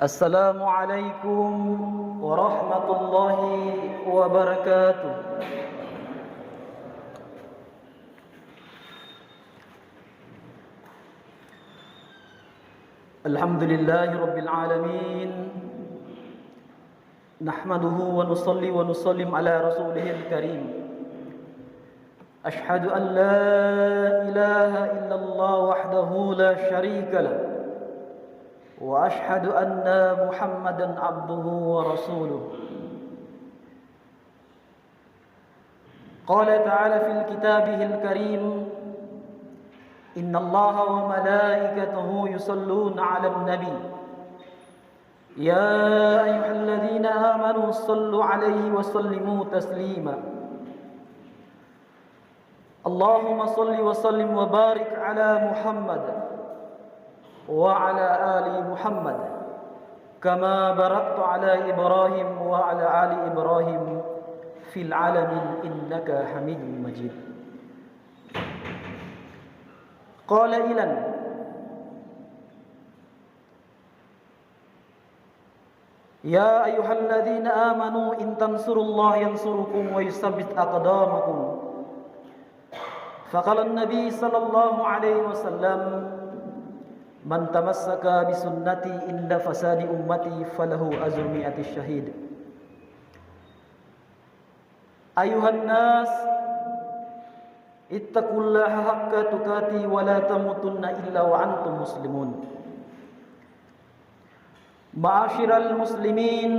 Assalamualaikum warahmatullahi wabarakatuh. Alhamdulillahi rabbil alamin. Nahmaduhu wa nusalli wa nusallim ala rasulihil karim. Ashhadu an la ilaha illallah wahdahu la syarika lah. Wa ashhadu anna Muhammadan abduhu wa rasuluh. Qala ta'ala fil kitabihil karim, Inna Allaha wa malaikatahu yusalluna 'alan nabi. Ya ayyuhalladzina amanu sallu 'alaihi wa sallimu taslima. Allahumma salli wa sallim wa barik 'ala Muhammad wa 'ala ali Muhammad kama barakta 'ala Ibrahim wa 'ala ali Ibrahim fil 'alamin innaka Hamidum Majid. Qala ilan Ya ayyuhalladzina amanu in tansurullaha yansurukum wa yusabbit aqdamakum. Faqala an-nabi sallallahu alaihi wasallam man tamassaka bi sunnati inda fasadi ummati falahu ajru mi'ati syahid. Ayuhan nas ittaqullaha haqqa tuqati wa la tamutunna illa wa antum muslimun. Ma'asyiral muslimin,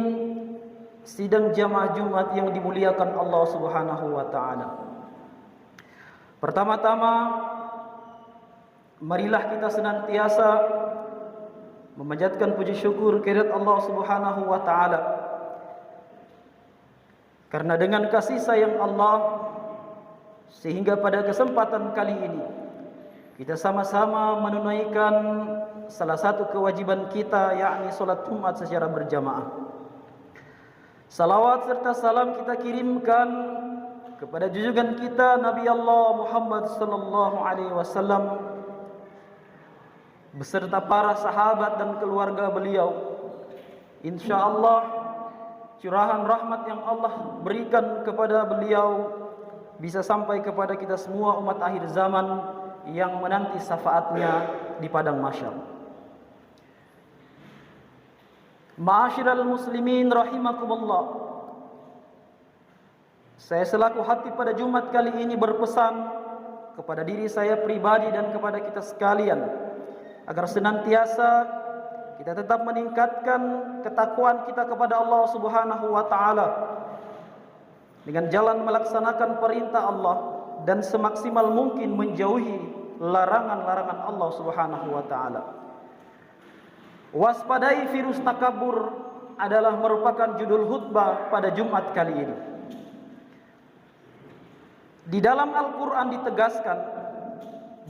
sidang jamaah Jumat yang dimuliakan Allah Subhanahu wa taala. Pertama-tama marilah kita senantiasa memanjatkan puji syukur kehadirat Allah Subhanahu wa taala. Karena dengan kasih sayang Allah sehingga pada kesempatan kali ini kita sama-sama menunaikan salah satu kewajiban kita, yakni salat Jumat secara berjamaah. Salawat serta salam kita kirimkan kepada junjungan kita Nabi Allah Muhammad sallallahu alaihi wasallam beserta para sahabat dan keluarga beliau. Insyaallah curahan rahmat yang Allah berikan kepada beliau bisa sampai kepada kita semua umat akhir zaman yang menanti syafaatnya di padang mahsyar. Ma'asyiral muslimin rahimakumullah. Saya selaku hati pada Jumat kali ini berpesan kepada diri saya pribadi dan kepada kita sekalian agar senantiasa kita tetap meningkatkan ketakwaan kita kepada Allah Subhanahu wa taala dengan jalan melaksanakan perintah Allah dan semaksimal mungkin menjauhi larangan-larangan Allah Subhanahu wa taala. Waspadai virus takabur adalah merupakan judul khutbah pada Jumat kali ini. Di dalam Al-Qur'an ditegaskan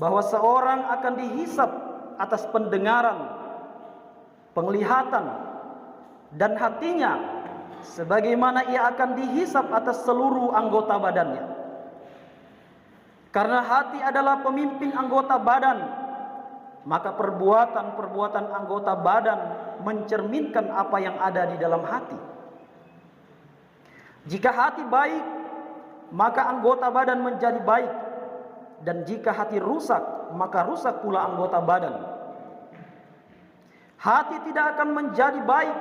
bahwa seorang akan dihisab atas pendengaran, penglihatan dan hatinya sebagaimana ia akan dihisab atas seluruh anggota badannya. Karena hati adalah pemimpin anggota badan, maka perbuatan-perbuatan anggota badan mencerminkan apa yang ada di dalam hati. Jika hati baik, maka anggota badan menjadi baik, dan jika hati rusak, maka rusak pula anggota badan. Hati tidak akan menjadi baik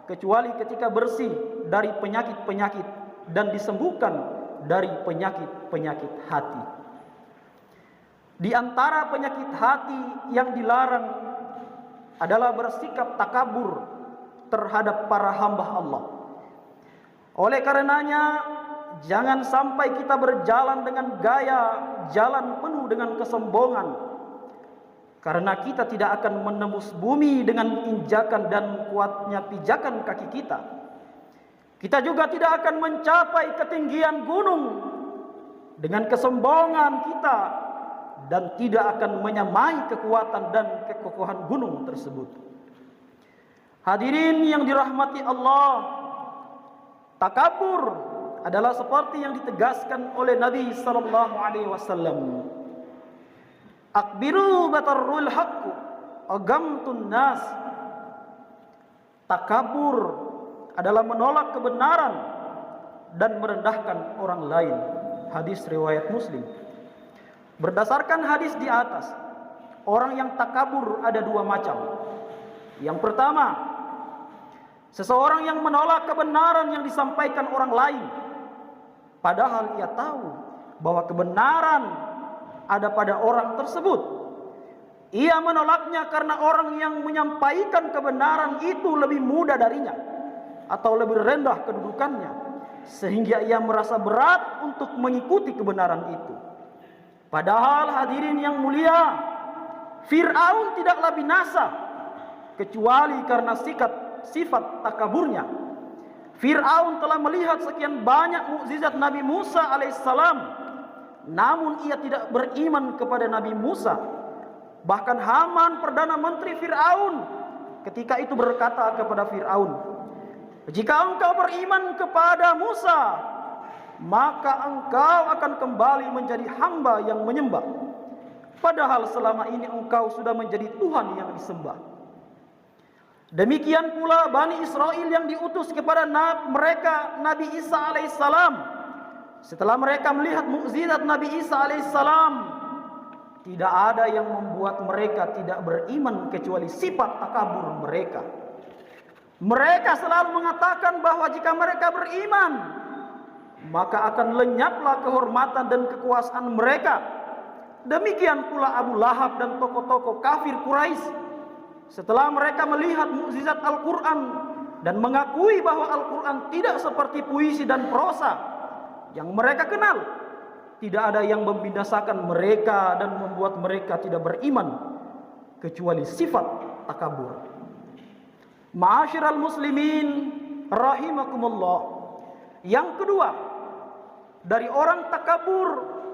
kecuali ketika bersih dari penyakit-penyakit dan disembuhkan dari penyakit-penyakit hati. Di antara penyakit hati yang dilarang adalah bersikap takabur terhadap para hamba Allah. Oleh karenanya, jangan sampai kita berjalan dengan gaya jalan penuh dengan kesombongan, karena kita tidak akan menembus bumi dengan injakan dan kuatnya pijakan kaki kita. Kita juga tidak akan mencapai ketinggian gunung dengan kesombongan kita dan tidak akan menyamai kekuatan dan kekokohan gunung tersebut. Hadirin yang dirahmati Allah, takabur adalah seperti yang ditegaskan oleh Nabi sallallahu alaihi wasallam. Akbiru batarrul haqqu agamtun nas. Takabur adalah menolak kebenaran dan merendahkan orang lain. Hadis riwayat Muslim. Berdasarkan hadis di atas, orang yang takabur ada dua macam. Yang pertama, seseorang yang menolak kebenaran yang disampaikan orang lain, padahal ia tahu bahwa kebenaran ada pada orang tersebut. Ia menolaknya karena orang yang menyampaikan kebenaran itu lebih muda darinya atau lebih rendah kedudukannya, sehingga ia merasa berat untuk mengikuti kebenaran itu. Padahal hadirin yang mulia, Fir'aun tidaklah binasa kecuali karena sifat takaburnya. Fir'aun telah melihat sekian banyak mukjizat Nabi Musa alaihissalam, namun ia tidak beriman kepada Nabi Musa. Bahkan Haman, perdana menteri Fir'aun, ketika itu berkata kepada Fir'aun, "Jika engkau beriman kepada Musa, maka engkau akan kembali menjadi hamba yang menyembah. Padahal selama ini engkau sudah menjadi Tuhan yang disembah." Demikian pula Bani Israel yang diutus kepada mereka Nabi Isa alaihissalam. Setelah mereka melihat mukjizat Nabi Isa alaihissalam, tidak ada yang membuat mereka tidak beriman kecuali sifat takabur mereka. Mereka selalu mengatakan bahwa jika mereka beriman, maka akan lenyaplah kehormatan dan kekuasaan mereka. Demikian pula Abu Lahab dan tokoh-tokoh kafir Quraisy. Setelah mereka melihat mukjizat Al-Quran dan mengakui bahwa Al-Quran tidak seperti puisi dan prosa yang mereka kenal, tidak ada yang membinasakan mereka dan membuat mereka tidak beriman kecuali sifat takabur. Ma'asyiral muslimin rahimakumullah. Yang kedua, dari orang takabur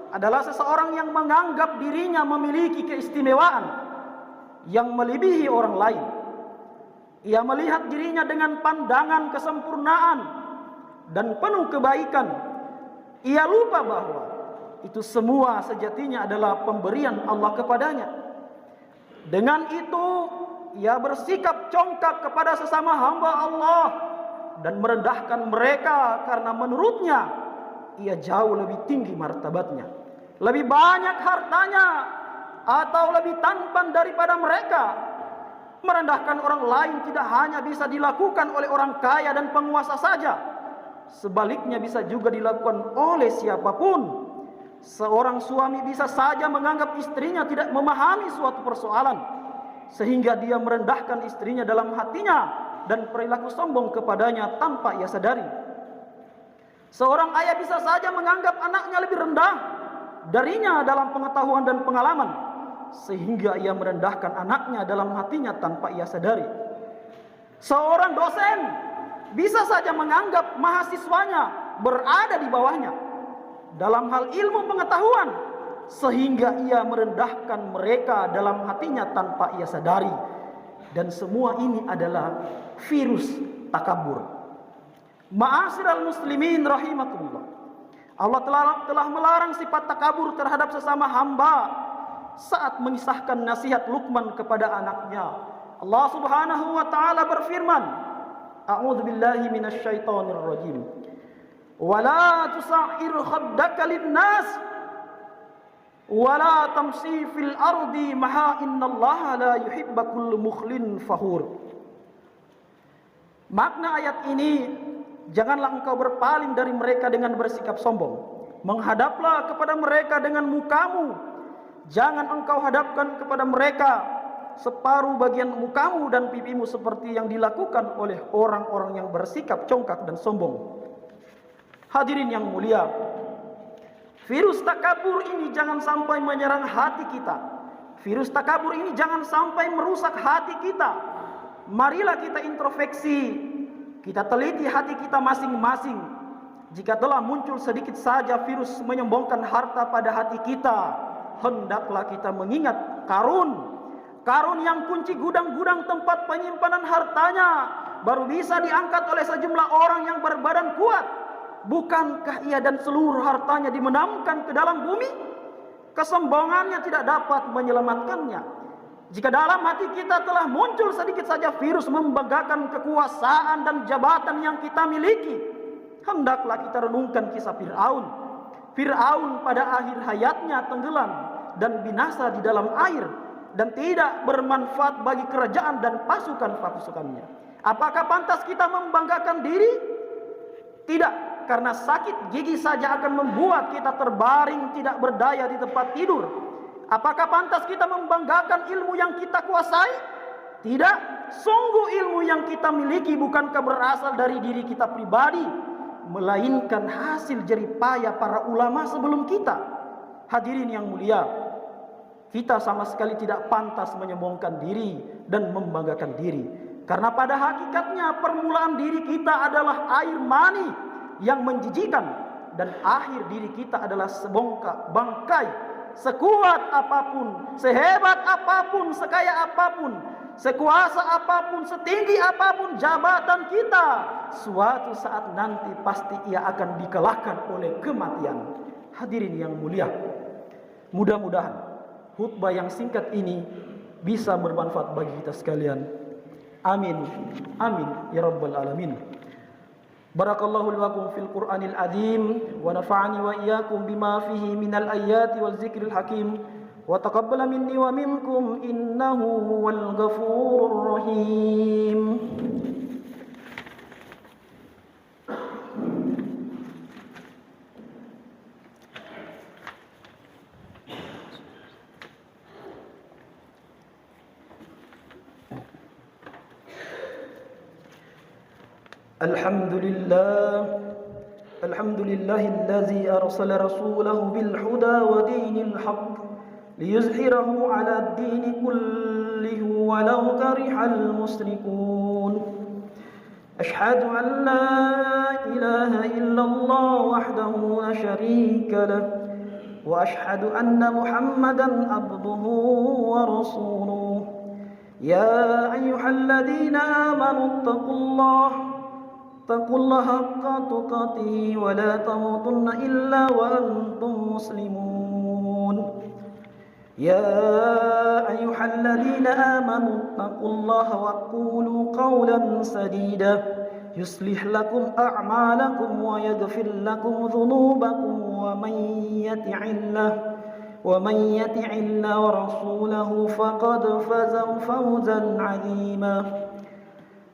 adalah seseorang yang menganggap dirinya memiliki keistimewaan yang melebihi orang lain. Ia melihat dirinya dengan pandangan kesempurnaan dan penuh kebaikan. Ia lupa bahwa itu semua sejatinya adalah pemberian Allah kepadanya. Dengan itu ia bersikap congkak kepada sesama hamba Allah dan merendahkan mereka karena menurutnya ia jauh lebih tinggi martabatnya, lebih banyak hartanya atau lebih tampan daripada mereka. Merendahkan orang lain tidak hanya bisa dilakukan oleh orang kaya dan penguasa saja, sebaliknya bisa juga dilakukan oleh siapapun. Seorang suami bisa saja menganggap istrinya tidak memahami suatu persoalan, sehingga dia merendahkan istrinya dalam hatinya dan perilaku sombong kepadanya tanpa ia sadari. Seorang ayah bisa saja menganggap anaknya lebih rendah darinya dalam pengetahuan dan pengalaman, sehingga ia merendahkan anaknya dalam hatinya tanpa ia sadari. Seorang dosen bisa saja menganggap mahasiswanya berada di bawahnya dalam hal ilmu pengetahuan, sehingga ia merendahkan mereka dalam hatinya tanpa ia sadari. Dan semua ini adalah virus takabur. Ma'asyiral muslimin rahimakumullah. Allah telah melarang sifat takabur terhadap sesama hamba saat mengisahkan nasihat Luqman kepada anaknya. Allah Subhanahu wa taala berfirman, A'udzu billahi minasyaitonir rajim. Wala tusa'ir khaddaka lin-nas wala tamshi fil ardi maha innallaha la yuhibbu kulla mukhlin fakhur. Makna ayat ini, janganlah engkau berpaling dari mereka dengan bersikap sombong. Menghadaplah kepada mereka dengan mukamu. Jangan engkau hadapkan kepada mereka separuh bagian mukamu dan pipimu seperti yang dilakukan oleh orang-orang yang bersikap congkak dan sombong. Hadirin yang mulia, virus takabur ini jangan sampai menyerang hati kita. Virus takabur ini jangan sampai merusak hati kita. Marilah kita introspeksi, kita teliti hati kita masing-masing. Jika telah muncul sedikit saja virus menyombongkan harta pada hati kita, hendaklah kita mengingat Karun yang kunci gudang-gudang tempat penyimpanan hartanya baru bisa diangkat oleh sejumlah orang yang berbadan kuat. Bukankah ia dan seluruh hartanya dimenamkan ke dalam bumi? Kesombongannya tidak dapat menyelamatkannya. Jika dalam hati kita telah muncul sedikit saja virus membanggakan kekuasaan dan jabatan yang kita miliki, hendaklah kita renungkan kisah Fir'aun. Fir'aun pada akhir hayatnya tenggelam dan binasa di dalam air dan tidak bermanfaat bagi kerajaan dan pasukan-pasukannya. Apakah pantas kita membanggakan diri? Tidak, karena sakit gigi saja akan membuat kita terbaring tidak berdaya di tempat tidur. Apakah pantas kita membanggakan ilmu yang kita kuasai? Tidak, sungguh ilmu yang kita miliki bukankah berasal dari diri kita pribadi, melainkan hasil jerih payah para ulama sebelum kita. Hadirin yang mulia, kita sama sekali tidak pantas menyombongkan diri dan membanggakan diri, karena pada hakikatnya permulaan diri kita adalah air mani yang menjijikan, dan akhir diri kita adalah sebongkah bangkai. Sekuat apapun, sehebat apapun, sekaya apapun, sekuasa apapun, setinggi apapun jabatan kita, suatu saat nanti pasti ia akan dikalahkan oleh kematian. Hadirin yang mulia, mudah-mudahan khutbah yang singkat ini bisa bermanfaat bagi kita sekalian. Amin, amin ya rabbal alamin. Barakallahu li wa lakum fil Qur'anil azim wa nafa'ani wa iyyakum bima fihi minal ayati wal zikril hakim wa taqabbala minni wa minkum innahu huwal ghafurur rahim. الحمد لله الذي أرسل رسوله بالهدى ودين الحق ليظهره على الدين كله ولو كره المشركون. أشهد أن لا إله إلا الله وحده لا شريك له وأشهد أن محمدا عبده ورسوله. يا أيها الذين آمنوا اتقوا الله حق تقاته ولا تموتن إلا وأنتم مسلمون. يا أيها الذين آمنوا اتقوا الله وقولوا قولا سديدا يصلح لكم أعمالكم ويغفر لكم ذنوبكم ومن يطع الله ورسوله فقد فاز فوزا عظيما.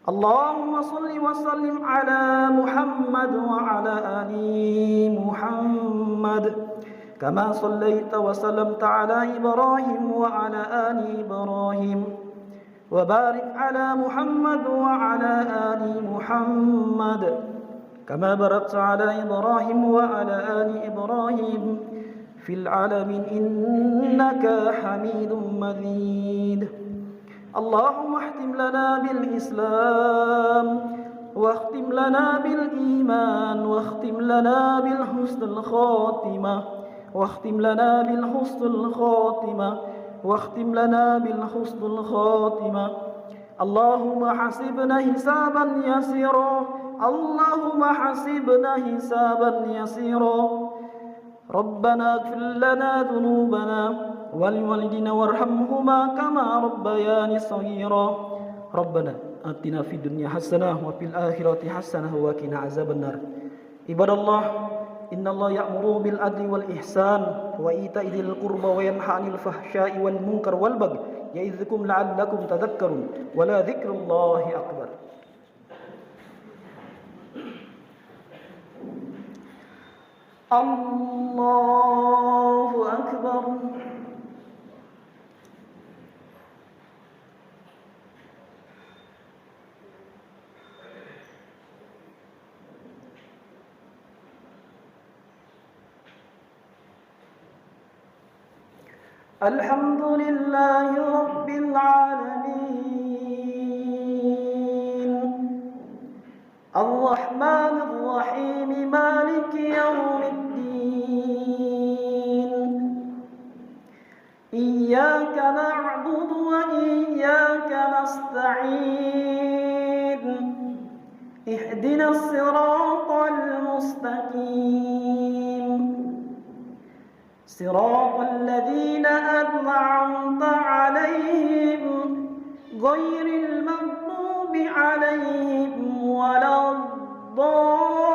اللهم صل وسلم على محمد وعلى آل محمد كما صليت وسلمت على إبراهيم وعلى آل إبراهيم وبارك على محمد وعلى آل محمد كما باركت على إبراهيم وعلى آل إبراهيم في العالمين إنك حميد مجيد. اللهم اختم لنا بالإسلام واختم لنا بالإيمان واختم لنا بالحسن الخاتمة واختم لنا بالحسن الخاتمة واختم لنا بالحسن الخاتمة. اللهم حسبنا حسابا يسيرا اللهم حسبنا حسابا يسيرا. ربنا اغفر لنا ذنوبنا ولوالدينا وارحمهما كما ربياني صغيرا. ربنا آتنا في الدنيا حسنة وفي الآخرة حسنة وقنا عذاب النار. عباد الله إن الله يأمر بالعدل والإحسان وإيتاء ذي القربى وينهى عن الفحشاء والمنكر والبغي يعظكم لعلكم تذكرون ولذكر الله أكبر. الله أكبر. الحمد لله رب العالمين الرحمن الرحيم مالك يوم الدين. إياك نعبد وإياك نستعين اهدنا الصراط المستقيم صراط الذين أنعمت عليهم غير المغضوب عليهم ولا الضالين.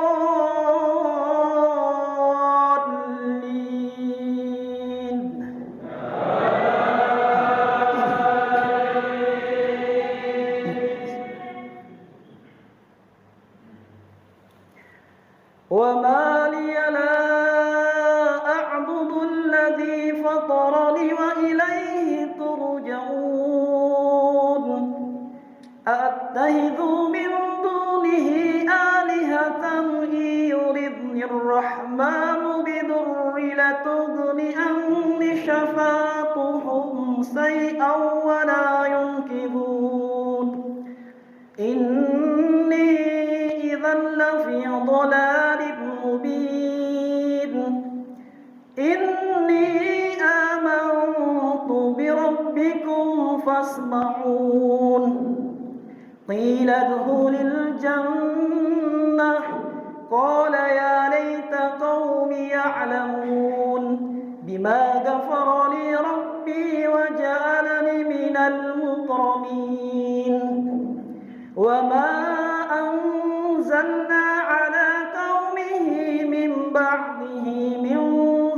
وما لي لا أعبد الذي فطرني وإليه ترجعون. أتخذ من دونه آلهة إن يردني الرحمن بضر لتغن عني شفاعتهم شيئا ولا ينقذون. إني إذا لفي ضلال مبين. إني آمنت بربكم فاسمعون. قيل ادخل الجنة قال يا ليت قومي يعلمون بما غفر لي ربي وجعلني من المكرمين. وما أنزلنا على قومه من بعده من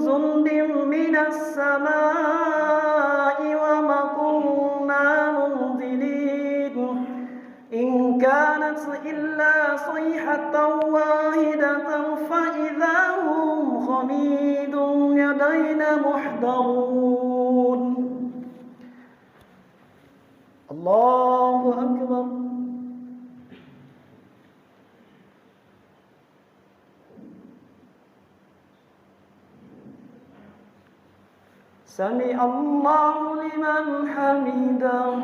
جند من السماء وما كنا منزلين. إن كانت إلا صيحة واحدة فإذا هم خميد لدينا محضرون. الله أكبر. سمع الله لمن حمده.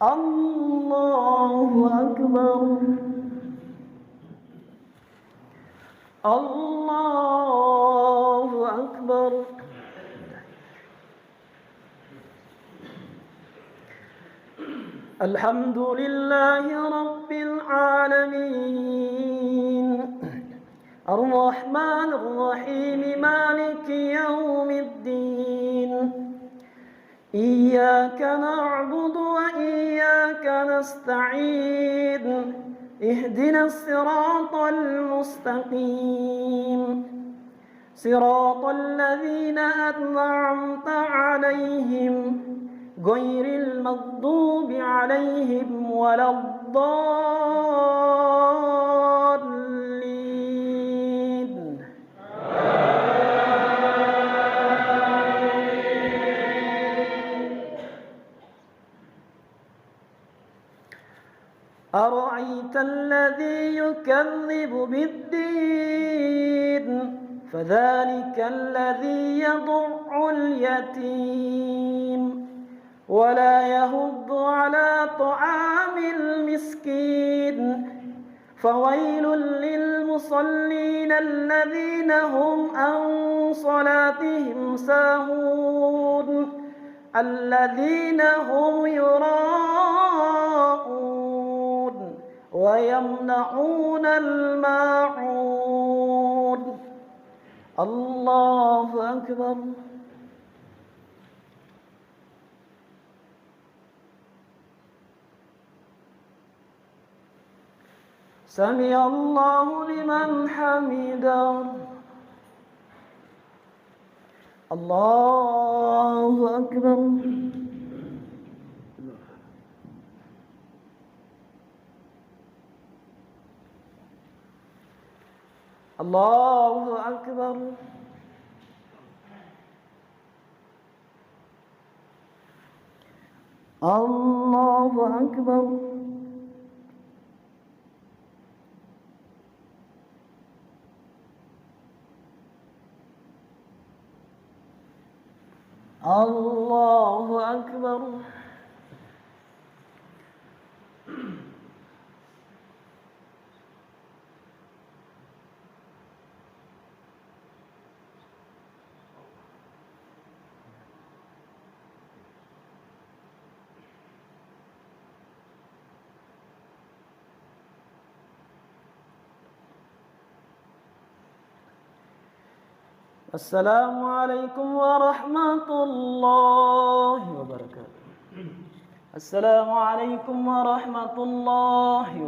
الله أكبر. الله أكبر. الحمد لله رب العالمين الرحمن الرحيم مالك يوم الدين. إياك نعبد وإياك نستعين. اهدنا الصراط المستقيم صراط الذين أنعمت عليهم غير المغضوب عليهم ولا الضالين. أرأيت الذي يكذب بالدين فذلك الذي يضع اليتيم ولا يحض على طعام المسكين. فويل للمصلين الذين هم عن صلاتهم ساهون الذين هم يراءون ويمنعون الماعون. الله أكبر. سمع الله لمن حمده. الله أكبر. الله أكبر. الله أكبر. الله أكبر. Assalamualaikum warahmatullahi wabarakatuh. Assalamualaikum warahmatullahi